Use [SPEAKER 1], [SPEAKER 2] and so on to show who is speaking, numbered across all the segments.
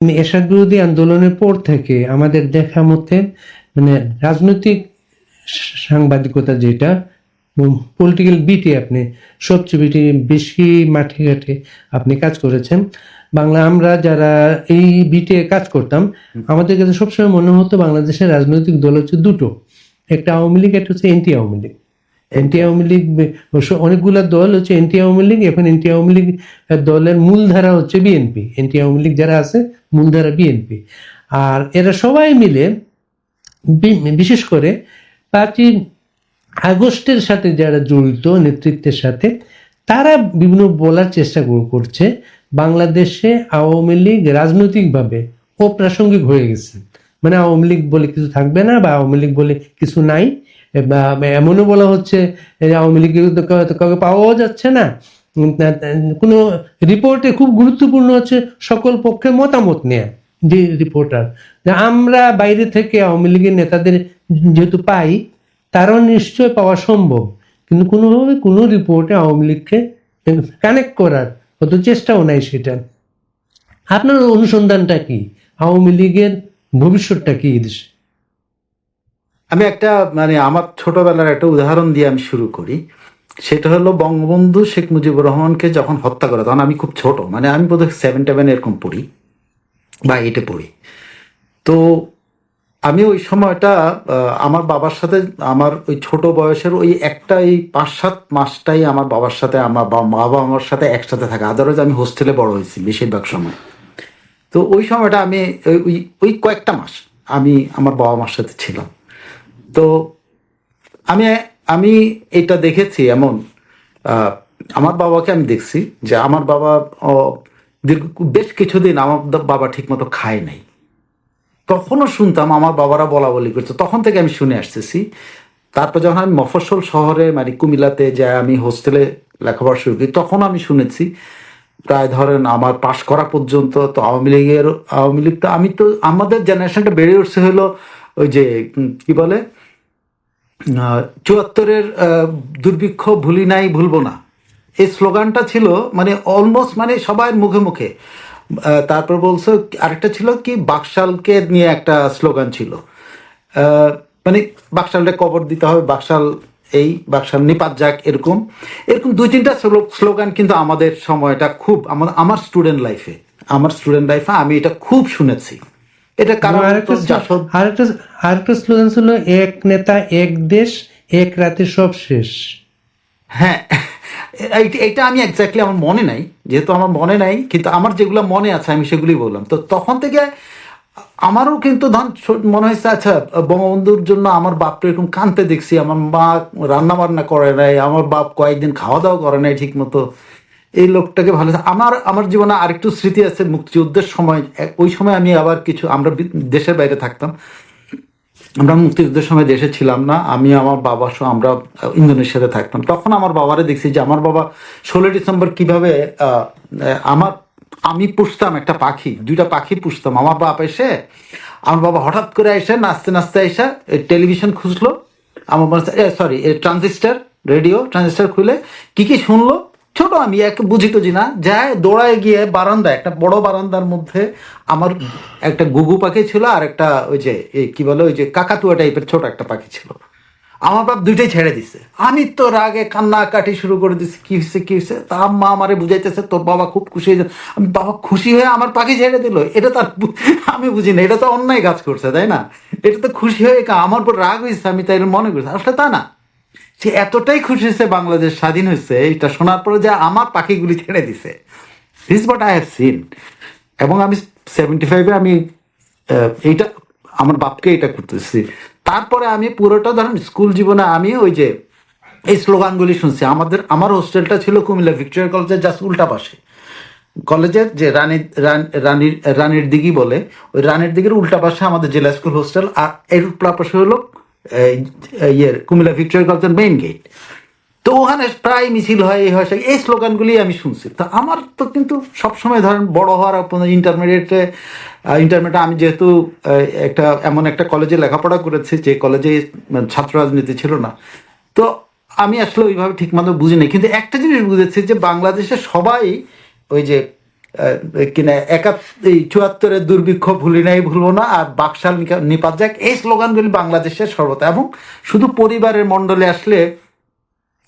[SPEAKER 1] এরশাদ বিরোধী আন্দোলনের পর থেকে আমাদের দেখা মতে মানে রাজনৈতিক সাংবাদিকতা যেটা, পলিটিক্যাল বিটে আপনি সবচেয়ে বেশি মাঠে ঘাটে আপনি কাজ করেছেন বাংলা। আমরা যারা এই বিটে কাজ করতাম, আমাদের কাছে সবসময় মনে হতো বাংলাদেশের রাজনৈতিক দল হচ্ছে দুটো, একটা আওয়ামী লীগ, একটা হচ্ছে এনটি আওয়ামী লীগ। এনটি আওয়ামী লীগ অনেকগুলো দল হচ্ছে এনটি আওয়ামী লীগ। এখন এনটি আওয়ামী লীগ দলের মূলধারা হচ্ছে বিএনপি। এনটি আওয়ামী লীগ যারা আছে মূলধারা বিএনপি। আর এরা সবাই মিলে বিশেষ করে 5ই আগস্টের সাথে যারা জড়িত নেতৃত্বের সাথে, তারা বিভিন্ন বলার চেষ্টা করছে বাংলাদেশে আওয়ামী লীগ রাজনৈতিকভাবে অপ্রাসঙ্গিক হয়ে গেছে। মানে আওয়ামী লীগ বলে কিছু থাকবে না, বা আওয়ামী লীগ বলে কিছু নাই। এমনও বলা হচ্ছে আওয়ামী লীগ কাউকে পাওয়াও যাচ্ছে না। কোনো রিপোর্টে খুব গুরুত্বপূর্ণ হচ্ছে সকল পক্ষের মতামত নেয়া, যে রিপোর্টার আমরা বাইরে থেকে আওয়ামী লীগের নেতাদের যেহেতু পাই, তারাও নিশ্চয় পাওয়া সম্ভব, কিন্তু কোনোভাবে কোনো রিপোর্টে আওয়ামী লীগকে কানেক্ট করার কত চেষ্টাও নাই সেটা। আপনার অনুসন্ধানটা কি? আওয়ামী লীগের ভবিষ্যৎটা কি এই দেশে?
[SPEAKER 2] আমি একটা আমার ছোটবেলার একটা উদাহরণ দিয়ে আমি শুরু করি। সেটা হলো বঙ্গবন্ধু শেখ মুজিবুর রহমানকে যখন হত্যা করে, তখন আমি খুব ছোট, আমি বোধহয় 7-8 এরকম পড়ি বা 8-এ পড়ি। তো আমি ওই সময়টা আমার বাবার সাথে, আমার ওই ছোট বয়সের ওই একটা এই 5-7 মাসটাই আমার বাবার সাথে, আমার বাবা আমার সাথে একসাথে থাকা। আদারওয়াইজ আমি হোস্টেলে বড় হয়েছি বেশিরভাগ সময়। তো ওই সময়টা আমি ওই ওই কয়েকটা মাস আমি আমার বাবা মার সাথে ছিলাম। তো আমি আমি এটা দেখেছি এমন, আমার বাবাকে আমি দেখছি যে আমার বাবা বেশ কিছুদিন আমার বাবা ঠিক মতো খায় নাই। তখনও শুনতাম আমার বাবারা বলা বলি করছে, তখন থেকে আমি শুনে আসতেছি। তারপর যখন আমি মফস্বল শহরে কুমিল্লাতে যাই, আমি হোস্টেলে লেখাপড়া শুরু করি, তখন আমি শুনেছি প্রায় ধরেন আমার পাশ করা পর্যন্ত তো আওয়ামী লীগ তো, আমি তো আমাদের জেনারেশনটা বেড়ে উঠছে হলো ওই যে কি বলে 74-এর দুর্ভিক্ষ ভুলি নাই ভুলবো না, এই স্লোগানটা ছিল অলমোস্ট সবার মুখে মুখে। তারপর বলছো আরেকটা ছিল কি, বাকশালকে নিয়ে একটা স্লোগান ছিল, বাকশালটা কবর দিতে হবে, বাকশাল এই বাকশাল নিপাত যাক, এরকম এরকম 2-3টা স্লোগান কিন্তু আমাদের সময়টা খুব, আমার স্টুডেন্ট লাইফে আমি এটা খুব শুনেছি। এটা কারণ
[SPEAKER 1] আরেকটা স্লোগান ছিল এক নেতা এক দেশ এক রাতে সব শেষ।
[SPEAKER 2] হ্যাঁ, এইটা আমি এক্স্যাক্টলি আমার মনে নাই, যেহেতু আমার মনে নাই, কিন্তু আমার যেগুলো মনে আছে আমি সেগুলি বললাম। তো তখন থেকে আমারও কিন্তু মনে হয়েছে আচ্ছা, বঙ্গবন্ধুর জন্য আমার বাপটা এরকম কাঁদতে দেখছি, আমার মা রান্না বান্না করে নাই, আমার বাপ কয়েকদিন খাওয়া দাওয়া করে নাই ঠিক মতো, এই লোকটাকে ভালো। আমার জীবনে আরেকটু স্মৃতি আছে মুক্তিযুদ্ধের সময়। ওই সময় আমি আবার আমরা দেশের বাইরে থাকতাম, আমরা মুক্তিযুদ্ধের সময় দেশে ছিলাম না, আমি আমার বাবা সহ আমরা ইন্দোনেশিয়াতে থাকতাম। তখন আমার বাবারে দেখছি যে আমার বাবা 16 ডিসেম্বর কিভাবে আমি পুষতাম একটা পাখি, 2টা পাখি পুষতাম। আমার বাবা হঠাৎ করে এসে নাচতে নাচতে এসে টেলিভিশন খুঁজলো, আমার রেডিও ট্রানজিস্টার খুলে কি শুনলো, ছোট আমি এক বুঝি টুঝি না, যায় দৌড়ায় গিয়ে বারান্দা, একটা বড় বারান্দার মধ্যে আমার একটা গুগু পাখি ছিল, আর একটা ওই যে কি বলে ওই যে কাকাতুয়া টাইপের ছোট একটা পাখি ছিল। আমার বাপ 2টাই ছেড়ে দিছে। আমি তো রাগে কান্নাকাটি শুরু করে দিচ্ছি, কি হয়েছে। তা মা আমারে বুঝাইতেছে তোর বাবা খুব খুশি হয়েছে। আমি বাবা খুশি হয়ে আমার পাখি ছেড়ে দিল, এটা তো আমি বুঝি না, এটা তো অন্যায় কাজ করছে, তাই না? এটা তো খুশি হয়ে আমার উপর রাগ হয়েছে, আমি তাই মনে করছি। আসলে তা না, সে এতটাই খুশি হয়েছে বাংলাদেশ স্বাধীন হয়েছে এটা শোনার পরে যে আমার পাখিগুলি ছেড়ে দিছে। This what I have seen. এবং আমি 75-এ আমি এইটা আমার বাপকে এটা করতেছি। তারপরে আমি পুরোটা ধরেন স্কুল জীবনে আমি ওই যে এই স্লোগানগুলি শুনছি। আমার হোস্টেলটা ছিল কুমিল্লা ভিক্টোরিয়া কলেজের জাস্ট উল্টা পাশে। কলেজের যে রানীর দিঘি বলে, ওই রানীর দিঘির উল্টা পাশে আমাদের জেলা স্কুল হোস্টেল, আর এর উল্টা পাশে হলো কুমিল্লা ভিক্টোরিয়া কলেজের মেইন গেট। তো ওখানে প্রায় মিছিল হয়, এই স্লোগানগুলি আমি শুনছি। তো আমার তো কিন্তু সবসময় ধরেন বড় হওয়ার ইন্টারমিডিয়েটে আমি যেহেতু এমন একটা কলেজে লেখাপড়া করেছি যে কলেজে ছাত্র রাজনীতি ছিল না, তো আমি আসলে ওইভাবে ঠিকমতো বুঝি নাই। কিন্তু একটা জিনিস বুঝেছি যে বাংলাদেশে সবাই ওই যে কিনা এই ৭৪-এর দুর্ভিক্ষ ভুলি নাই ভুলবো না, আর বাকশাল নিপাত যাক, এই স্লোগানগুলি বাংলাদেশের সর্বত্র। এবং শুধু পরিবারের মণ্ডলে আসলে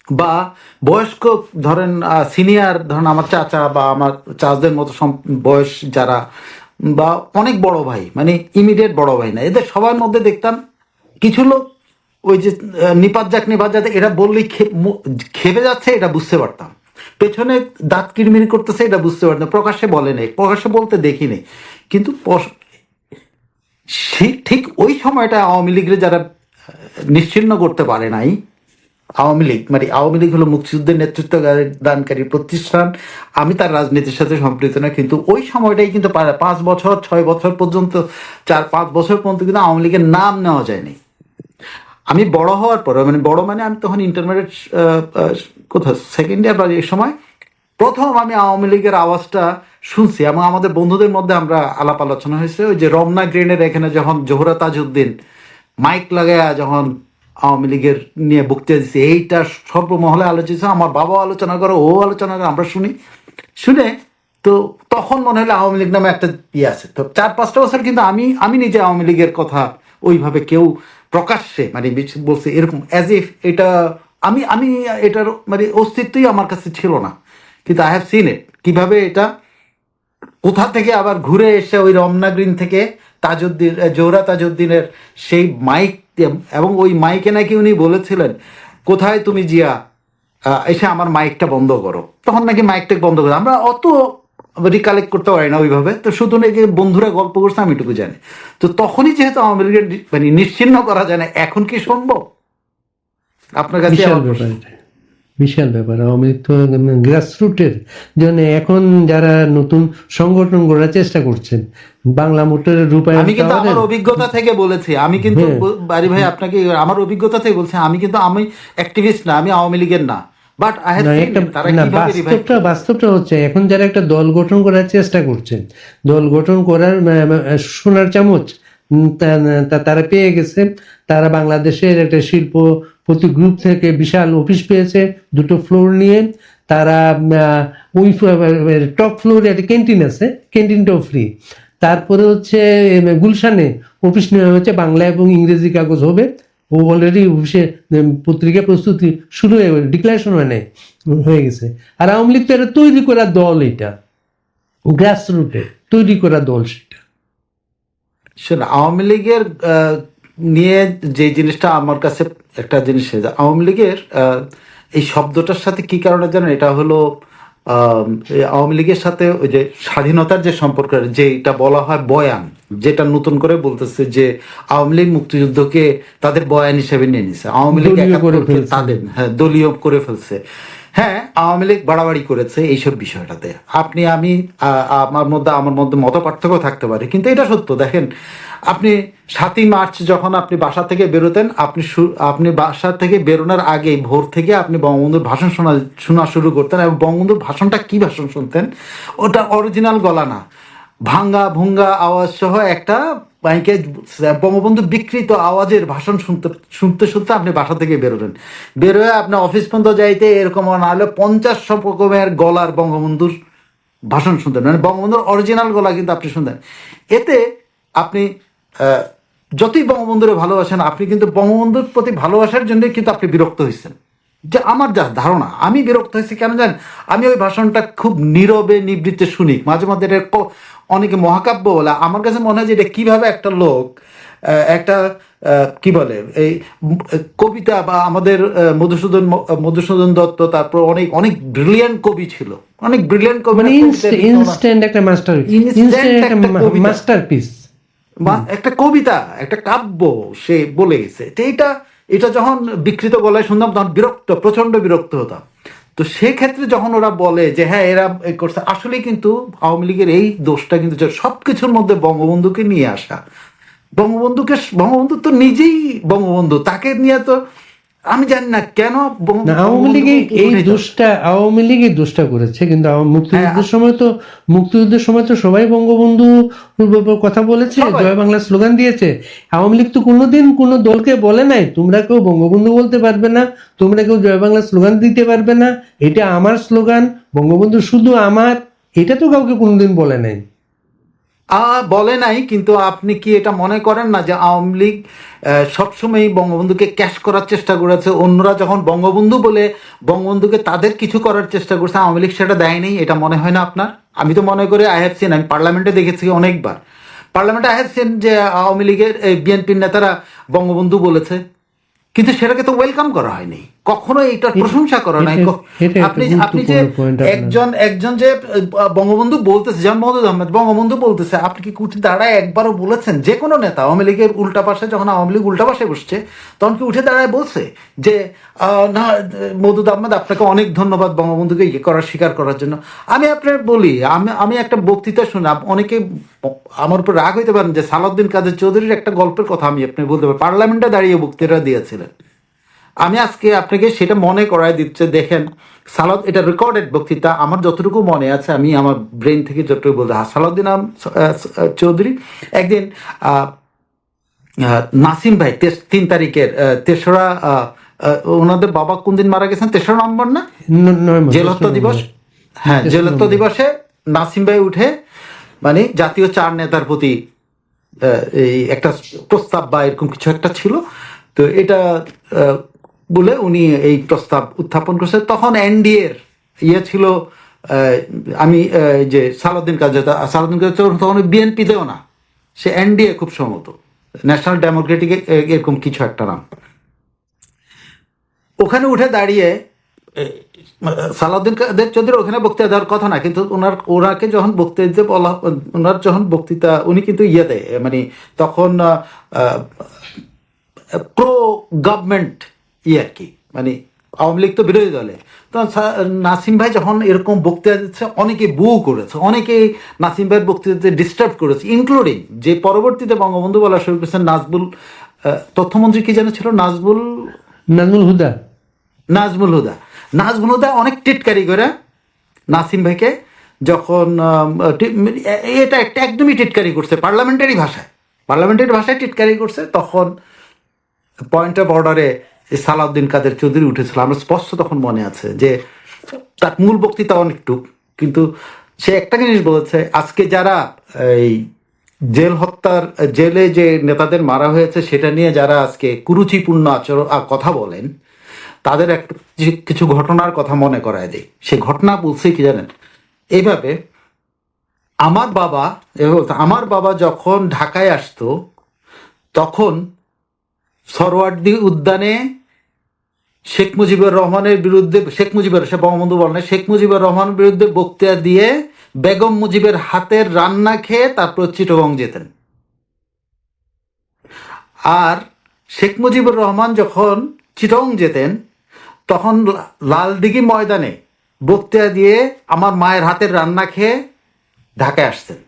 [SPEAKER 2] বা বয়স্ক ধরেন সিনিয়র ধরেন আমার চাচা বা আমার চাচাদের মতো বয়স যারা, বা অনেক বড় ভাই, মানে ইমিডিয়েট বড় ভাই না, এদের সবার মধ্যে দেখতাম কিছু লোক ওই যে নিপাত যাক এটা বললেই খেপে যাচ্ছে, এটা বুঝতে পারতাম। পেছনে দাঁত কিরমির করতেছে, এটা বুঝতে পারতাম। প্রকাশ্যে বলে নেই, প্রকাশ্যে বলতে দেখি নেই, কিন্তু ঠিক ওই সময়টা আওয়ামী লীগের যারা নিশ্চিহ্ন করতে পারে নাই, আওয়ামী লীগ মানে আওয়ামী লীগ হলো মুক্তিযুদ্ধের নেতৃত্ব দানকারী প্রতিষ্ঠান। আমি তার রাজনীতির সাথে সম্পৃক্ত না, কিন্তু ওই সময়টাই কিন্তু 5 বছর 6 বছর পর্যন্ত, 4-5 বছর পর্যন্ত কিন্তু আওয়ামী লীগের নাম নেওয়া যায়নি। আমি বড় হওয়ার পরে, মানে বড় মানে আমি তখন ইন্টারমিডিয়েট কোথাও সেকেন্ড ইয়ার বা এই সময় প্রথম আমি আওয়ামী লীগের আওয়াজটা শুনছি, এবং আমাদের বন্ধুদের মধ্যে আমরা আলাপ আলোচনা হয়েছে ওই যে রমনা গ্রেনের এখানে যখন জোহরা তাজউদ্দিন মাইক লাগায়া যখন আওয়ামী লীগের নিয়ে বক্তৃতা দিচ্ছে, এইটা সর্বমহলে আলোচিত। আমার বাবাও আলোচনা করে, ও আলোচনা করে, আমরা শুনে তো তখন মনে হলো আওয়ামী লীগ নামে একটা ইয়ে আছে। তো 4-5টা বছর কিন্তু আমি নিজে আওয়ামী লীগের কথা ওইভাবে কেউ প্রকাশ্যে মানে বলছে এরকম অ্যাজ ইফ এটা আমি এটার মানে অস্তিত্বই আমার কাছে ছিল না, কিন্তু আই হ্যাভ সিন ইট কিভাবে এটা কোথা থেকে আবার ঘুরে এসে ওই রমনা গ্রিন থেকে তাজউদ্দিন জোহরা তাজউদ্দিনের সেই মাইক, এবং ওই মাইকে নাকি উনি বলেছিলেন কোথায় তুমি জিয়া, এসে আমার মাইকটা বন্ধ করো। তখন নাকি মাইকটা বন্ধ করো, আমরা অত রিকালেক্ট করতে পারি না ওইভাবে, তো শুধু নাকি বন্ধুরা গল্প করছে আমি এটুকু জানি। তো তখনই যেহেতু আওয়ামী লীগের মানে নিশ্চিহ্ন করা যায় না, এখন কি সম্ভব আপনার কাছে?
[SPEAKER 1] বিশাল ব্যাপার। আওয়ামী লীগ তো গ্রাসরুটের জন্য এখন যারা নতুন সংগঠন করার চেষ্টা করছেন, বাংলা মোটরের রূপায়ণ।
[SPEAKER 2] আমি কিন্তু আমার অভিজ্ঞতা থেকে বলেছি, আমি কিন্তু বাড়ি ভাই আপনাকে আমার অভিজ্ঞতা থেকে বলছি, আমি কিন্তু আমি অ্যাক্টিভিস্ট না, আমি আওয়ামী লীগের না, বাট
[SPEAKER 1] বাস্তবটা হচ্ছে এখন যারা একটা দল গঠন করার চেষ্টা করছেন, দল গঠন করার সোনার চামচ তারা পেয়ে গেছে। তারা বাংলাদেশের একটা শিল্প প্রতি গ্রুপ থেকে বিশাল অফিস পেয়েছে, 2টো ফ্লোর নিয়ে। তারা ওই টপ ফ্লোরে একটা ক্যান্টিন আছে, ক্যান্টিনটাও ফ্রি। তারপরে হচ্ছে গুলশানে অফিস নেওয়া হচ্ছে, বাংলা এবং ইংরেজি কাগজ হবে। ও অলরেডি অফিসে পত্রিকা প্রস্তুতি শুরু হয়ে ডিক্লারেশন হয়ে গেছে। আর আওয়ামী লীগ তো এটা তৈরি করা দল, এটা গ্রাসরুটে তৈরি করা দল। সেটা
[SPEAKER 2] আওয়ামী লীগের নিয়ে যে জিনিসটা আমার কাছে একটা জিনিস, আওয়ামী লীগের এই শব্দটার সাথে কি কারণে জানেন? এটা হলো আওয়ামী লীগের সাথে ওই যে স্বাধীনতার যে সম্পর্ক, যেটা বলা হয় বয়ান, যেটা নতুন করে বলতেছে যে আওয়ামী লীগ মুক্তিযুদ্ধকে তাদের বয়ান হিসেবে নিয়ে নিছে, আওয়ামী লীগ তাদের দলীয় করে ফেলছে। হ্যাঁ, আওয়ামী লীগ বাড়াবাড়ি করেছে এইসব বিষয়টাতে। আমি আমার মধ্যে মত পার্থক্য থাকতে পারে, কিন্তু এটা সত্য। দেখেন, আপনি 7ই মার্চ যখন আপনি বাসা থেকে বেরোতেন, আপনি বাসা থেকে বেরোনোর আগে ভোর থেকে আপনি বঙ্গবন্ধুর ভাষণ শোনা শুরু করতেন, এবং বঙ্গবন্ধুর ভাষণটা কি ভাষণ শুনতেন, ওটা অরিজিনাল গলা না, ভাঙ্গা ভুঙ্গা আওয়াজ সহ একটা মাইকে বঙ্গবন্ধু বিকৃত আওয়াজের ভাষণ শুনতে আপনি বাসা থেকে বেরোলেন। বেরোয় আপনি অফিস পর্যন্ত যাইতে এরকম না হলে 50 রকমের গলার বঙ্গবন্ধুর ভাষণ শুনতেন, মানে বঙ্গবন্ধুর অরিজিনাল গলা কিন্তু আপনি শুনতেন। এতে আপনি যতই বঙ্গবন্ধুরে ভালোবাসেন, আপনি কিন্তু বঙ্গবন্ধুর প্রতি ভালোবাসার জন্য কিন্তু আপনি বিরক্ত হয়েছেন। যে আমার যা ধারণা, আমি বিরক্ত হয়েছি কেন জানেন? আমি ওই ভাষণটা খুব নীরবে নিবৃত্তে শুনি, মাঝে মধ্যে এটা অনেকে মহাকাব্য বলে। আমার কাছে মনে হয় যে এটা কিভাবে একটা লোক একটা কি বলে এই কবিতা, বা আমাদের মধুসূদন দত্ত, তারপর অনেক অনেক ব্রিলিয়ান্ট কবি ছিল, অনেক ব্রিলিয়ান্ট কবি,
[SPEAKER 1] ইনস্ট্যান্ট একটা মাস্টারপিস,
[SPEAKER 2] একটা কবিতা, একটা কাব্য সে বলে গেছে। এটা যখন বিকৃত গলায় শুনতাম তখন প্রচন্ড বিরক্ত হতাম। তো সেক্ষেত্রে যখন ওরা বলে যে হ্যাঁ এরা করছে, আসলে কিন্তু আওয়ামী লীগের এই দোষটা কিন্তু সবকিছুর মধ্যে বঙ্গবন্ধুকে নিয়ে আসা। বঙ্গবন্ধু তো নিজেই বঙ্গবন্ধু, তাকে নিয়ে তো আমি জানি না কেন
[SPEAKER 1] আওয়ামী লীগ এই দোষটা করেছে। কিন্তু মুক্তিযুদ্ধের সময় তো সবাই বঙ্গবন্ধু কথা বলেছে, জয় বাংলা স্লোগান দিয়েছে। আওয়ামী লীগ তো কোনোদিন কোনো দলকে বলে নাই তোমরা কেউ বঙ্গবন্ধু বলতে পারবে না, তোমরা কেউ জয় বাংলা স্লোগান দিতে পারবে না, এটা আমার স্লোগান, বঙ্গবন্ধু শুধু আমার, এটা তো কাউকে কোনোদিন বলে নাই।
[SPEAKER 2] বলে নাই, কিন্তু আপনি কি এটা মনে করেন না যে আওয়ামী লীগ সবসময় বঙ্গবন্ধুকে ক্যাশ করার চেষ্টা করেছে? অন্যরা যখন বঙ্গবন্ধু বলে বঙ্গবন্ধুকে তাদের কিছু করার চেষ্টা করছে, আওয়ামী লীগ সেটা দেয়নি, এটা মনে হয় না আপনার? আমি তো মনে করি, আই হ্যাভ সিন, আমি পার্লামেন্টে দেখেছি অনেকবার, পার্লামেন্টে আই হ্যাভ সিন যে আওয়ামী লীগের বিএনপির নেতারা বঙ্গবন্ধু বলেছে, কিন্তু সেটাকে তো ওয়েলকাম করা হয়নি, কখনো এইটার প্রশংসা করা নাই।
[SPEAKER 1] এটা একটা
[SPEAKER 2] আপনি আপনি যে
[SPEAKER 1] গুরুত্বপূর্ণ পয়েন্ট আপনার।
[SPEAKER 2] একজন যে বঙ্গবন্ধু বলতেছে, যেমন মওদুদ আহমেদ বঙ্গবন্ধু বলতেছে, আপনি কি উঠে দাঁড়ায় একবারও বলেছেন? যে কোনো নেতা আওয়ামী লীগের উল্টা পাশে, যখন আওয়ামী লীগ উল্টা পাশে বসছে, তখন কি উঠে দাঁড়ায় বলছে যে না, মওদুদ আহমেদ আপনাকে অনেক ধন্যবাদ বঙ্গবন্ধুকে ইয়ে করার, স্বীকার করার জন্য? আমি আপনার বলি, আমি একটা বক্তৃতা শুনে, অনেকে আমার উপর রাগ হইতে পারেন, যে সালাউদ্দিন কাদের চৌধুরীর একটা গল্পের কথা আমি আপনি বলতে পারি, পার্লামেন্টে দাঁড়িয়ে বক্তৃতা দিয়েছিলেন। আমি আজকে আপনাকে সেটা মনে করায় দিচ্ছে, দেখেন এটা রেকর্ডেড বক্তৃতা, আমার যতটুকু মনে আছে, আমি আমার ব্রেন থেকে যতটুকু বলতে, সালাউদ্দিন চৌধুরী একদিন নাসিম ভাই 3 তারিখের তেসরা, ওনাদের বাবা কোন দিন মারা গেছেন, 3 নভেম্বর না, জেল হত্যা দিবস? হ্যাঁ, জেল হত্যা দিবসে নাসিম ভাই উঠে, মানে জাতীয় 4 নেতার প্রতি এই একটা প্রস্তাব বা এরকম কিছু একটা ছিল, তো এটা বলে উনি এই প্রস্তাব উত্থাপন করছে। তখন এনডিএর ইয়ে ছিল, আমি যে সালাউদ্দিন তখন বিএনপিতেও না, সে এনডিএ খুব সম্ভবত, ন্যাশনাল ডেমোক্রেটিক এরকম কিছু একটা নাম। ওখানে উঠে দাঁড়িয়ে সালাউদ্দিন কাদের চৌধুরী ওখানে বক্তৃতা দেওয়ার কথা না, কিন্তু ওনাকে যখন বক্তৃতা দিতে বলা, ওনার যখন বক্তৃতা, উনি কিন্তু ইয়ে দেয়, মানে তখন প্রো গভর্নমেন্ট ইয়ে আর কি, মানে আওয়ামী লীগ তো বিরোধী দলে, তখন নাসিম ভাই যখন এরকম বক্তৃতা দিচ্ছে, অনেকে বু করেছে, অনেকে নাসিম ভাইয়ের বক্তৃতাতে ডিস্টার্ব করেছে, ইনক্লুডিং যে পরবর্তীতে বঙ্গবন্ধু বলা শুরু করেছেন নাজবুল, তথ্যমন্ত্রী কি যেন ছিল,
[SPEAKER 1] নাজমুল হুদা।
[SPEAKER 2] নাজমুল হুদা অনেক টিটকারি করে নাসিম ভাইকে, যখন এটা একটা একদমই টিটকারি করছে, পার্লামেন্টারি ভাষায় টিটকারি করছে, তখন পয়েন্ট অফ অর্ডারে সালাউদ্দিন কাদের চৌধুরী উঠেছিল। আমার স্পষ্ট তখন মনে আছে যে তার মূল বক্তৃতা অনেকটুক, কিন্তু সে একটা জিনিস বলেছে, আজকে যারা এই জেলে যে নেতাদের মারা হয়েছে সেটা নিয়ে যারা আজকে কুরুচিপূর্ণ কথা বলেন, তাদের একটা কিছু ঘটনার কথা মনে করায় দেয়। সে ঘটনা বলছে কি জানেন, এইভাবে, আমার বাবা যখন ঢাকায় আসতো, তখন সরওয়ার্দী উদ্যানে শেখ মুজিবুর রহমানের বিরুদ্ধে, সে বঙ্গবন্ধু বলেন, শেখ মুজিবুর রহমানের বিরুদ্ধে বক্তৃতা দিয়ে বেগম মুজিবের হাতের রান্না খেয়ে তারপর চিটাগং যেতেন। আর শেখ মুজিবুর রহমান যখন চিটাগং যেতেন, তখন লালদিঘি ময়দানে বক্তৃতা দিয়ে আমার মায়ের হাতের রান্না খেয়ে ঢাকায় আসতেন।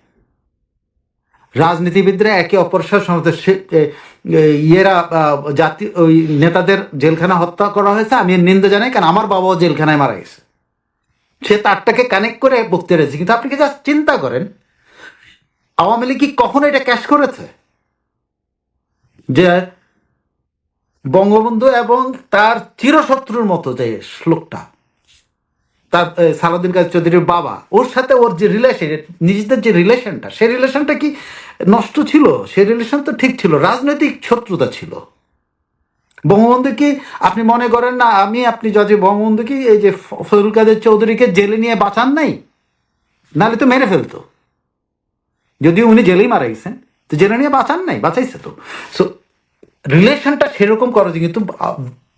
[SPEAKER 2] রাজনীতিবিদরা একে অপরের সাথে ইয়েরা জাতীয় ওই নেতাদের জেলখানা হত্যা করা হয়েছে, আমি নিন্দা জানাই, কারণ আমার বাবাও জেলখানায় মারা গেছে, সে তারটাকে কানেক্ট করে বক্তৃতা দিয়েছে। কিন্তু আপনি কি জাস্ট চিন্তা করেন, আওয়ামী লীগ কি কখনো এটা ক্যাশ করেছে যে বঙ্গবন্ধু এবং তার চিরশত্রুর মতো যে শ্লোকটা, তার সালাউদ্দিন কাদের চৌধুরীর বাবা, ওর সাথে ওর যে রিলেশন, নিজেদের যে রিলেশনটা, সেই রিলেশনটা কি নষ্ট ছিল? সেই রিলেশন তো ঠিক ছিল, রাজনৈতিক শত্রুতা ছিল। বঙ্গবন্ধু কি আপনি মনে করেন না, আপনি যদি বঙ্গবন্ধু কি এই যে ফজলুল কাদের চৌধুরীকে জেলে নিয়ে বাঁচান নাই? নাহলে তো মেরে ফেলতো, যদিও উনি জেলেই মারা গেছেন, তো জেলে নিয়ে বাঁচান নাই, বাঁচাইছে তো। সো রিলেশনটা সেরকম করা যায়। কিন্তু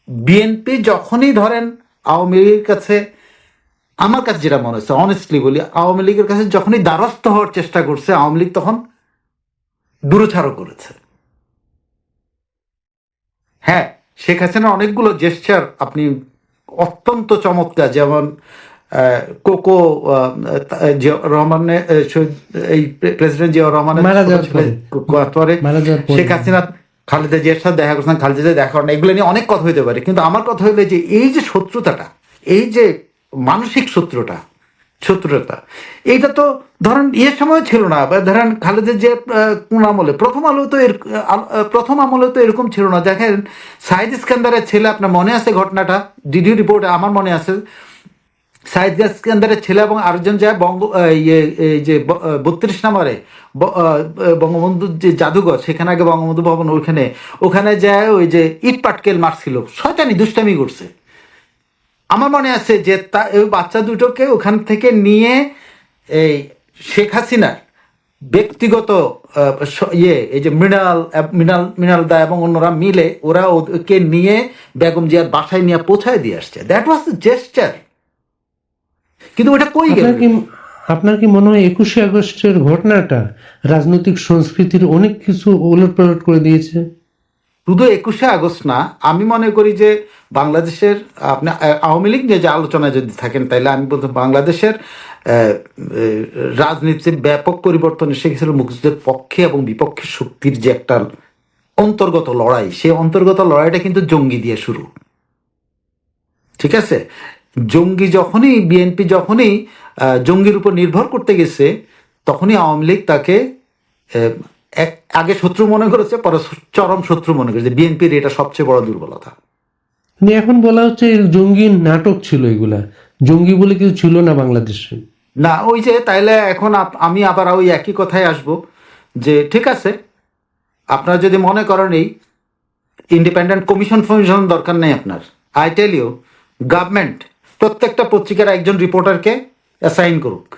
[SPEAKER 2] বিএনপি যখনই ধরেন আওয়ামী লীগের কাছে, আমার কাছে যেটা মনে হচ্ছে, অনেস্টলি বলি, আওয়ামী লীগের কাছে যখনই দ্বারস্থ হওয়ার চেষ্টা করছে, আওয়ামী লীগ তখন দূরছাড়ও করেছে। হ্যাঁ, শেখ হাসিনার অনেকগুলো জেস্চার আপনি অত্যন্ত চমৎকার, যেমন কোকো রহমানের, এই প্রেসিডেন্ট জিয়া রহমানের পরে শেখ হাসিনা খালেদা জিয়ার সাথে দেখা করছেন, খালেদা জিয়া দেখা করেন, এগুলো নিয়ে অনেক কথা হইতে পারে। কিন্তু আমার কথা হইলে যে এই যে শত্রুতাটা, এই যে মানসিক শত্রুতা, এইটা তো ধরেন সময় ছিল না, ধরেন খালেদা জিয়া কোন আমলে, প্রথম আমলে তো এরকম ছিল না। দেখেন সাইদ ইস্কান্দারের ছেলে, আপনার মনে আছে ঘটনাটা, ডিডি রিপোর্টে আমার মনে আছে, সাইদ ইস্কান্দারের ছেলে এবং আরেকজন যায় এই যে 32 নম্বরে বঙ্গবন্ধুর যে জাদুঘর, সেখানে আগে বঙ্গবন্ধু ভবন, ওখানে যায় ওই যে ইট পাটকেল মারছিল, শয়তানি দুষ্টামি করছে। আমার মনে আছে যে ওই বাচ্চা দুটোকে ওখান থেকে নিয়ে এই শেখ হাসিনার ব্যক্তিগত এই যে মৃণাল দা এবং অন্যরা মিলে ওরা ওকে নিয়ে বেগম জিয়ার বাসায় নিয়ে পৌঁছায় দিয়ে আসছে। That was the gesture. কিন্তু ওটা কই গেল?
[SPEAKER 1] আপনার কি মনে হয় 21শে আগস্টের ঘটনাটা রাজনৈতিক সংস্কৃতির অনেক কিছু ওলটপালট করে দিয়েছে?
[SPEAKER 2] শুধু 21শে আগস্ট না, আমি মনে করি যে বাংলাদেশের, আপনি আওয়ামী লীগ নিয়ে যে আলোচনায় যদি থাকেন, তাহলে আমি বলতে বাংলাদেশের রাজনীতির ব্যাপক পরিবর্তন এসে গেছিল মুক্তিযুদ্ধের পক্ষে এবং বিপক্ষে শক্তির যে একটা অন্তর্গত লড়াই, সেই অন্তর্গত লড়াইটা কিন্তু জঙ্গি দিয়ে শুরু। ঠিক আছে, বিএনপি যখনই জঙ্গির উপর নির্ভর করতে গেছে, তখনই আওয়ামী লীগ তাকে আগে শত্রু মনে করেছে, পরে চরম শত্রু মনে করেছে। বিএনপির এটা সবচেয়ে বড় দুর্বলতা।
[SPEAKER 1] এখন বলা হচ্ছে জঙ্গি নাটক ছিল, এগুলা জঙ্গি বলে কিছু ছিল না বাংলাদেশে।
[SPEAKER 2] না, ওই যে তাইলে এখন আমি আবার ওই একই কথায় আসব যে ঠিক আছে, আপনারা যদি মনে করেন এই ইন্ডিপেন্ডেন্ট কমিশন দরকার নেই আপনার, আই টেল ইউ, গভর্নমেন্ট প্রত্যেকটা পত্রিকার একজন রিপোর্টারকে অ্যাসাইন করুক,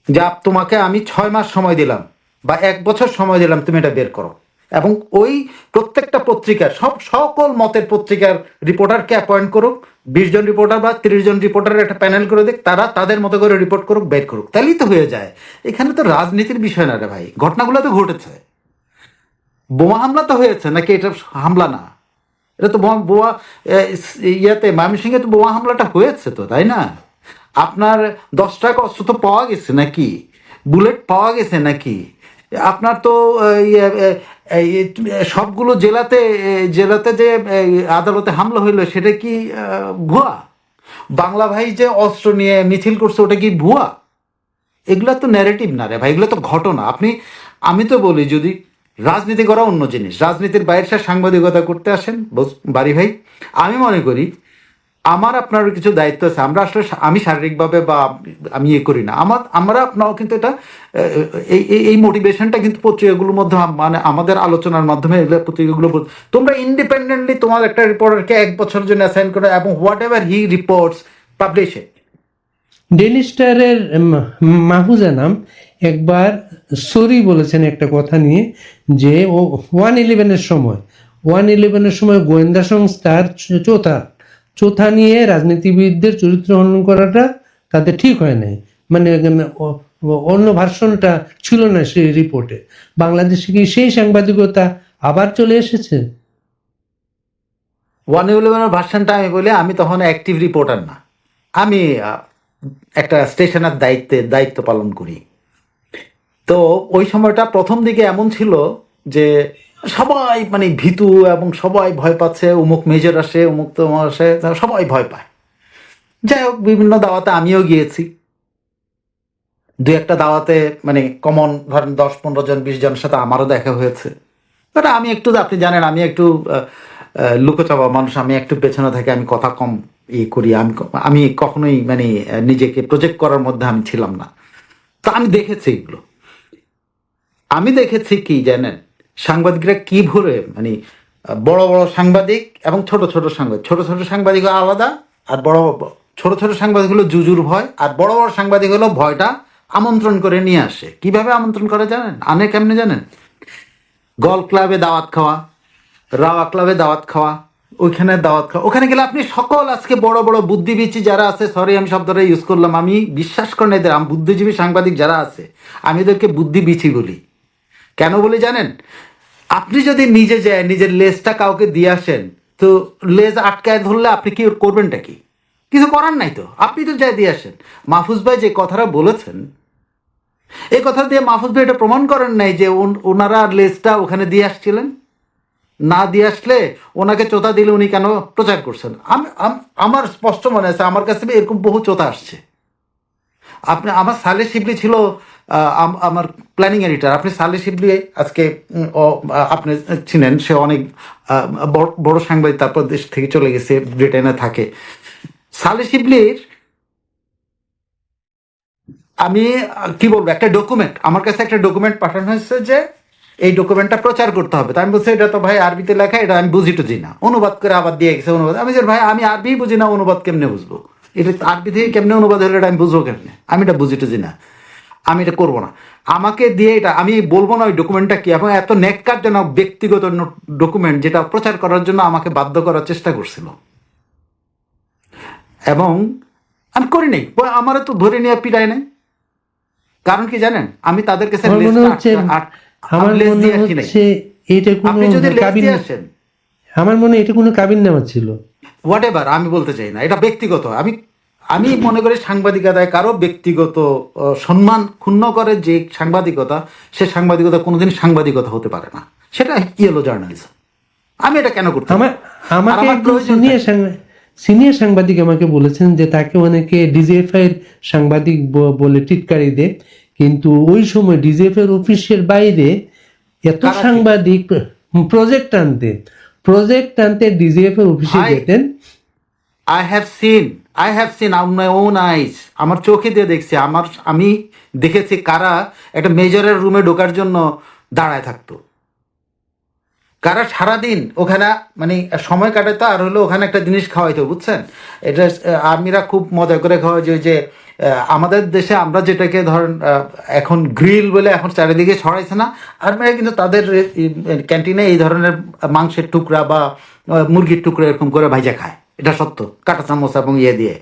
[SPEAKER 2] যা তোমাকে আমি 6 মাস সময় দিলাম বা 1 বছর সময় দিলাম, তুমি এটা বের করো। এবং ওই প্রত্যেকটা পত্রিকার সকল মতের পত্রিকার রিপোর্টারকে অ্যাপয়েন্ট করুক, 20 জন রিপোর্টার বা 30 জন রিপোর্টারের একটা প্যানেল করে দিক, তারা তাদের মতো করে রিপোর্ট করুক, বের করুক, তাহলেই তো হয়ে যায়। এখানে তো রাজনীতির বিষয় না রে ভাই, ঘটনাগুলো তো ঘটেছে। বোমা হামলা তো হয়েছে, নাকি এটা হামলা না? এটা তো বোমা ময়মনসিংহে তো বোমা হামলাটা হয়েছে তো, তাই না? আপনার 10 টাকা অস্ত্র তো পাওয়া গেছে নাকি? বুলেট পাওয়া গেছে নাকি? আপনার তো সবগুলো জেলাতে যে আদালতে হামলা হইলো, সেটা কি ভুয়া? বাংলা ভাই যে অস্ত্র নিয়ে মিছিল করছে, ওটা কি ভুয়া? এগুলা তো ন্যারেটিভ না রে ভাই, এগুলো তো ঘটনা। আমি তো বলি, যদি রাজনীতি করা অন্য জিনিস, রাজনীতির বাইরে সাংবাদিকতা করতে আসেন বাড়ি ভাই, আমি মনে করি আমার আপনারও কিছু দায়িত্ব আছে। আমরা আসলে আমি শারীরিকভাবে বা আমি করি না, আমরা আপনারাও কিন্তু এটা এই মোটিভেশনটা কিন্তু পত্রিকাগুলোর মধ্যে, মানে আমাদের আলোচনার মাধ্যমে এগুলো পত্রিকাগুলো তোমরা ইন্ডিপেন্ডেন্টলি তোমার একটা রিপোর্টারকে 1 বছরের জন্য অ্যাসাইন করো এবং what ever he reports publish it.
[SPEAKER 1] Daily স্টারের মাহফুজা নাম একবার সরি বলেছেন একটা কথা নিয়ে, যে ও 111-এর সময় গোয়েন্দা সংস্থার চোথা নিয়ে রাজনীতিবিদদের চরিত্র হনন করাটা তাদের ঠিক হয় নাই, মানে অন্য ভার্সনটা ছিল না সেই রিপোর্টে। বাংলাদেশে কি সেই সাংবাদিকতা আবার চলে এসেছে?
[SPEAKER 2] 111-এর ভার্সনটা আমি বলি, আমি তখন অ্যাক্টিভ রিপোর্টার না, আমি একটা স্টেশনের দায়িত্ব পালন করি। তো ওই সময়টা প্রথম দিকে এমন ছিল যে সবাই মানে ভীতু এবং সবাই ভয় পাচ্ছে, অমুক মেজর আসে, অমুক তোমার আসে, সবাই ভয় পায়। যাই হোক, বিভিন্ন দাওয়াতে আমিও গিয়েছি, 2-একটা দাওয়াতে মানে কমন ধরেন 10-15 জন 20 জনের সাথে আমারও দেখা হয়েছে। বাট আমি একটু, আপনি জানেন আমি একটু লুকোচাপা মানুষ, আমি একটু পেছনে থাকি, আমি কথা কম করি, আমি কখনোই মানে নিজেকে প্রজেক্ট করার মধ্যে আমি ছিলাম না। তো আমি দেখেছি এগুলো, আমি দেখেছি কি জানেন, সাংবাদিকরা কি ভরে মানে বড় বড় সাংবাদিক এবং ছোট ছোট সাংবাদিক আলাদা, আর ছোট সাংবাদিক হলো জুজুর ভয়, আর বড় বড় সাংবাদিক হলো ভয়টা আমন্ত্রণ করে নিয়ে আসে। কিভাবে আমন্ত্রণ করে জানেন? কেমনে জানেন? গল্ফ ক্লাবে দাওয়াত খাওয়া, রাওয়া ক্লাবে দাওয়াত খাওয়া, ওখানে গেলে আপনি সকল আজকে বড় বড় বুদ্ধিবীচি যারা আছে, সরি আমি শব্দটা ইউজ করলাম, আমি বিশ্বাস করেন এদের, বুদ্ধিজীবী সাংবাদিক যারা আছে আমি এদেরকে বুদ্ধিবীচি বলি। কেন বলি জানেন? আপনি যদি নিজে যায় নিজের লেজটা কাউকে দিয়ে আসেন, তো লেজ আটকায় ধরলে আপনি কি করবেনটা কি? কিছু করার নাই তো, আপনি তো যাই দিয়ে আসেন। মাহফুজ ভাই যে কথাটা বলেছেন, এই কথা দিয়ে মাহফুজ ভাই এটা প্রমাণ করেন নাই যে ওনারা লেজটা ওখানে দিয়ে আসছিলেন। না দিয়ে আসলে ওনাকে চোতা দিলে উনি কেন প্রচার করছেন? আমার স্পষ্ট মনে আছে, আমার কাছে এরকম বহু চোতা আসছে। আমার সালে শিবলি ছিল আমার প্ল্যানিং এডিটর। আপনি সালে শিবলি আজকে আপনি ছিলেন, সে অনেক বড় সাংবাদিক, তারপর দেশ থেকে চলে গেছে, ব্রিটেনে থাকে। সালে শিবলির আমি কি বলবো, একটা ডকুমেন্ট আমার কাছে একটা ডকুমেন্ট পাঠানো হয়েছে যে এই ডকুমেন্টটা প্রচার করতে হবে। তো আমি বলছি এটা তো ভাই আরবিতে লেখা, এটা আমি বুঝি টুঝি না, অনুবাদ করে আবার দিয়ে গেছে অনুবাদ। আমি যে ভাই আমি আরবি বুঝি না, অনুবাদ কেমনে বুঝবো? এটা আরবি থেকে কেমনে অনুবাদ হলে এটা আমি বুঝবো কেমনে? আমি এটা বুঝি টুঝি না, আমি এটা করবো না। আমাকে দিয়ে এটা আমি বলবো না ওই ডকুমেন্টটা কি, এবং এত ন্যাক্কারজনক ব্যক্তিগত ডকুমেন্ট যেটা প্রচার করার জন্য আমাকে বাধ্য করার চেষ্টা করছিল, এবং আমি করি নাই। আমারও তো ধরে নিয়ে পিটাই নাই। কারণ কি জানেন, আমি তাদের কাছে
[SPEAKER 1] আমার মনে হচ্ছে আমার
[SPEAKER 2] লেজ
[SPEAKER 1] মনে
[SPEAKER 2] দিয়ে আসি নাই।
[SPEAKER 1] হচ্ছে এটা কোনো
[SPEAKER 2] আপনি যদি লেজ
[SPEAKER 1] কাবিন,
[SPEAKER 2] দিয়ে আসেন,
[SPEAKER 1] আমার মনে হয় এটা কোনো কাবিন নামা ছিল।
[SPEAKER 2] হোয়াট এভার, আমি বলতে চাই না, এটা ব্যক্তিগত। আমি আমি মনে করি সাংবাদিকতায় কারো ব্যক্তিগত সম্মান ক্ষুণ্ণ করে যে সাংবাদিকতা, সে সাংবাদিকতা কোনোদিন সাংবাদিকতা হতে পারে না। সেটা ইয়েলো জার্নালিজম। আমি এটা কেন করতে
[SPEAKER 1] আমার
[SPEAKER 2] আর
[SPEAKER 1] আমাকে
[SPEAKER 2] আমার
[SPEAKER 1] একজন
[SPEAKER 2] প্রয়োজন
[SPEAKER 1] সিনিয়র সাংবাদিক আমাকে বলেছেন যে তাকে অনেকে ডিজিএফআই এর সাংবাদিক বলে টিটকারি দেয়, কিন্তু ওই সময় ডিজিএফআই এর অফিসের বাইরে এত
[SPEAKER 2] কারা ছিল?
[SPEAKER 1] সাংবাদিক প্রজেক্ট আনতে ডিজিএফআই এর অফিসে
[SPEAKER 2] ভাই,
[SPEAKER 1] যেতেন।
[SPEAKER 2] I have seen on my own আইস। আমার চোখে দিয়ে দেখছি, আমি দেখেছি কারা একটা মেজরের রুমে ঢোকার জন্য দাঁড়ায় থাকতো, কারা সারাদিন ওখানে মানে সময় কাটাতো, আর হলো ওখানে একটা জিনিস খাওয়াইতো, বুঝছেন? এটা আর্মিরা খুব মজা করে খাওয়ায়, যে ওই যে আমাদের দেশে আমরা যেটাকে ধরেন এখন গ্রিল বলে এখন চারিদিকে ছড়াইছে না, আর্মিরা কিন্তু তাদের ক্যান্টিনে এই ধরনের মাংসের টুকরা বা মুরগির টুকরা এরকম করে ভাইজা খায়। এটা সত্য, কাঁটা চামচ এবং ইয়ে দিয়ে।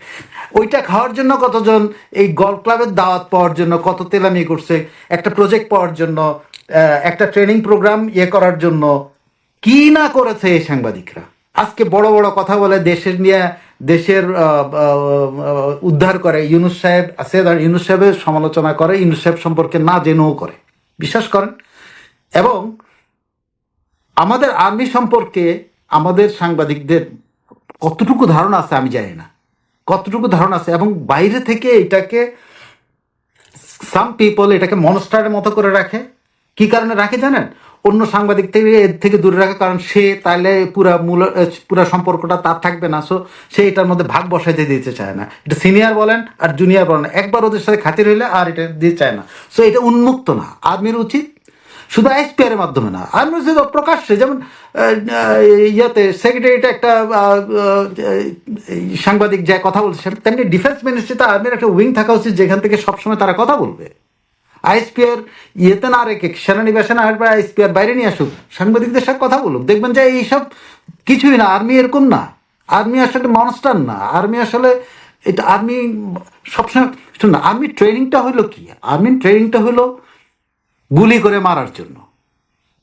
[SPEAKER 2] ওইটা খাওয়ার জন্য কতজন এই গল্ফ ক্লাবের দাওয়াত পাওয়ার জন্য কত তেলামি করছে, একটা প্রজেক্ট পাওয়ার জন্য, একটা ট্রেনিং প্রোগ্রাম ইয়ে করার জন্য কি না করেছে এই সাংবাদিকরা। আজকে বড় বড় কথা বলে দেশের নিয়ে, দেশের উদ্ধার করে। ইউনূস সাহেব আছে, ইউনূস সাহেবের সমালোচনা করে, ইউনূস সাহেব সম্পর্কে না জেনেও করে, বিশ্বাস করেন। এবং আমাদের আর্মি সম্পর্কে আমাদের সাংবাদিকদের কতটুকু ধারণা আছে আমি জানি না, কতটুকু ধারণা আছে। এবং বাইরে থেকে এটাকে সাম পিপল এটাকে মনস্টারের মতো করে রাখে। কি কারণে রাখে জানেন? অন্য সাংবাদিক থেকে এর থেকে দূরে রাখে, কারণ সে তাইলে পুরা সম্পর্কটা তার থাকবে না। সো সে এটার মধ্যে ভাগ বসাইতে দিতে চায় না। এটা সিনিয়র বলেন আর জুনিয়র বলেন, একবার ওদের সাথে খাতির হইলে আর এটা দিতে চায় না। সো এটা উন্মুক্ত না। আর্মির উচিত শুধু আইএসপিআর এর মাধ্যমে না, আর্মির উচিত প্রকাশ্যে, যেমন ইয়াতে সেক্রেটারিটা একটা সাংবাদিক যায় কথা বলছে, তেমনি ডিফেন্স মিনিস্ট্রিতে আর্মির একটা উইং থাকা উচিত যেখান থেকে সবসময় তারা কথা বলবে। আইএসপিআর ইয়েতে না রেখে, সেনানিবাসে না আসবে, আইএসপিআর বাইরে নিয়ে আসুক, সাংবাদিকদের সাথে কথা বলুক, দেখবেন যে এইসব কিছুই না। আর্মি এরকম না, আর্মি আসলে মনস্টার না। আর্মি আসলে এটা আর্মি সবসময় শুনুন, আর্মি ট্রেনিংটা হলো কি? আর্মির ট্রেনিংটা হলো গুলি করে মারার জন্য।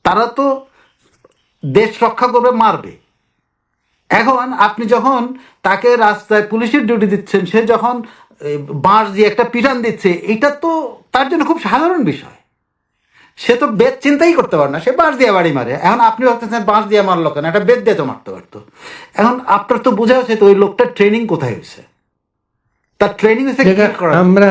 [SPEAKER 2] তারা তো দেশ রক্ষা করবে, মারবে। এখন আপনি যখন তাকে রাস্তায় পুলিশের ডিউটি দিচ্ছেন, সে যখন বাঁশ দিয়ে একটা পিটান দিচ্ছে, এটা তো তার জন্য খুব সাধারণ বিষয়। সে তো বেদ চিন্তাই করতে পারে না, সে বাঁশ দিয়ে বাড়ি মারে। এখন আপনি ভাবতেছেন বাঁশ দিয়ে মারলো কেন, একটা বেদ দিয়ে তো মারতে পারতো। এখন আপনার তো বোঝা হচ্ছে তো ওই লোকটার ট্রেনিং কোথায় হয়েছে, তার ট্রেনিং হয়েছে
[SPEAKER 1] আমরা